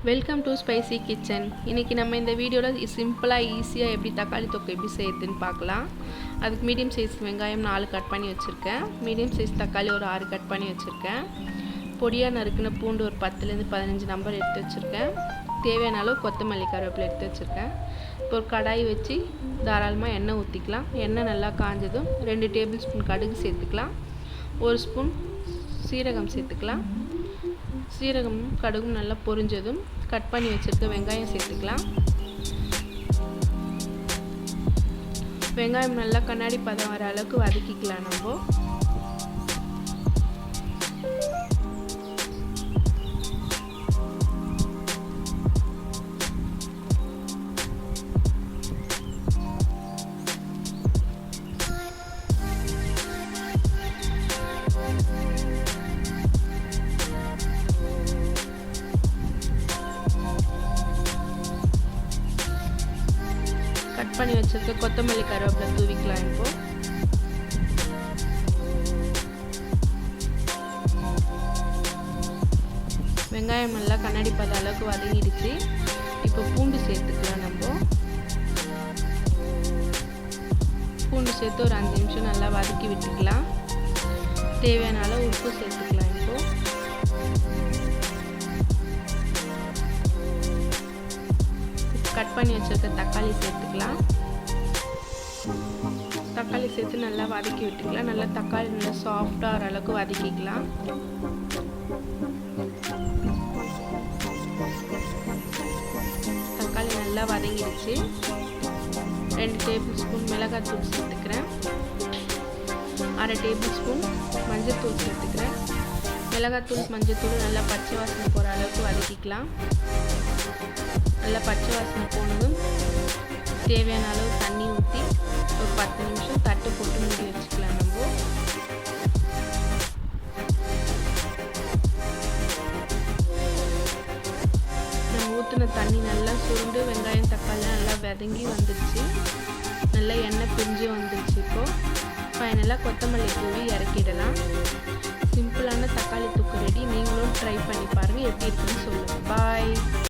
Welcome to spicy kitchen. இன்றைக்கி நம்ம இந்த வீடியோவில் சிம்பிளாக ஈஸியாக எப்படி தக்காளி தொக்கு எப்படி செய்யுதுன்னு பார்க்கலாம். அதுக்கு மீடியம் சைஸ் வெங்காயம் 4 கட் பண்ணி வச்சுருக்கேன். மீடியம் சைஸ் தக்காளி ஒரு 6 கட் பண்ணி வச்சுருக்கேன். பொடியாக நறுக்கின பூண்டு ஒரு 10லேருந்து 15 நம்பர் எடுத்து வச்சுருக்கேன். தேவையான அளவு கொத்தமல்லி கருவேப்பிலை எடுத்து வச்சுருக்கேன். இப்போ ஒரு கடாய் வச்சு தாராளமாக எண்ணெய் ஊற்றிக்கலாம். எண்ணெய் நல்லா காஞ்சதும் 2 டேபிள் ஸ்பூன் கடுகு சேர்த்துக்கலாம். 1 ஸ்பூன் சீரகம் சேர்த்துக்கலாம். சீரகமும் கடுகும் நல்லா பொரிஞ்சதும் கட் பண்ணி வச்சுருக்க வெங்காயம் சேர்த்துக்கலாம். வெங்காயம் நல்லா கண்ணாடி பதம் வர அளவுக்கு வதக்கிக்கலாம். நம்ம கட் பண்ணி வச்சிருக்க கொத்தமல்லி கருவேப்பிலை தூவிக்கலாம். இப்போ வெங்காயம் நல்லா கண்ணாடி பத அளவுக்கு வதங்கிடுச்சு. இப்போ பூண்டு சேர்த்துக்கலாம். நம்ம பூண்டு சேர்த்து ஒரு 5 நிமிஷம் நல்லா வதக்கி விட்டுக்கலாம். தேவையான அளவு உப்பு சேர்த்துக்கலாம். இப்போ கட் பண்ணி வச்சிருக்க தக்காளி சேர்த்துக்கலாம். தக்காளி சேர்த்து நல்லா வதக்கி விட்டுக்கலாம். நல்லா தக்காளி நல்லா சாஃப்டாக வர அளவுக்கு வதக்கிக்கலாம். தக்காளி நல்லா வதங்கிடுச்சு. 2 டேபிள் ஸ்பூன் மிளகாத்தூள் சேர்த்துக்கிறேன். 1/2 டேபிள் ஸ்பூன் மஞ்சள்தூள் சேர்த்துக்கிறேன். மிளகாத்தூள் மஞ்சள்தூள் நல்லா பச்சை வாசனை போகிற அளவுக்கு வதக்கிக்கலாம். நல்லா பச்சை வாசனை போனதும் தேவையான அளவு தண்ணி ஊற்றி ஒரு 10 நிமிஷம் தட்டு போட்டு மூடி வச்சுக்கலாம். நம்ம ஊற்றின தண்ணி நல்லா சுருண்டு வெங்காயம் தக்காளி நல்லா வதங்கி வந்துடுச்சு. நல்லா எண்ணெய் பிரிஞ்சு வந்துடுச்சு. இப்போது ஃபைனலாக கொத்தமல்லி தூவி இறக்கிடலாம். சிம்பிளான தக்காளி தொக்கு ரெடி. நீங்களும் ட்ரை பண்ணி பாருங்கள். எப்படி இருக்குன்னு சொல்லுங்கள். பாய்.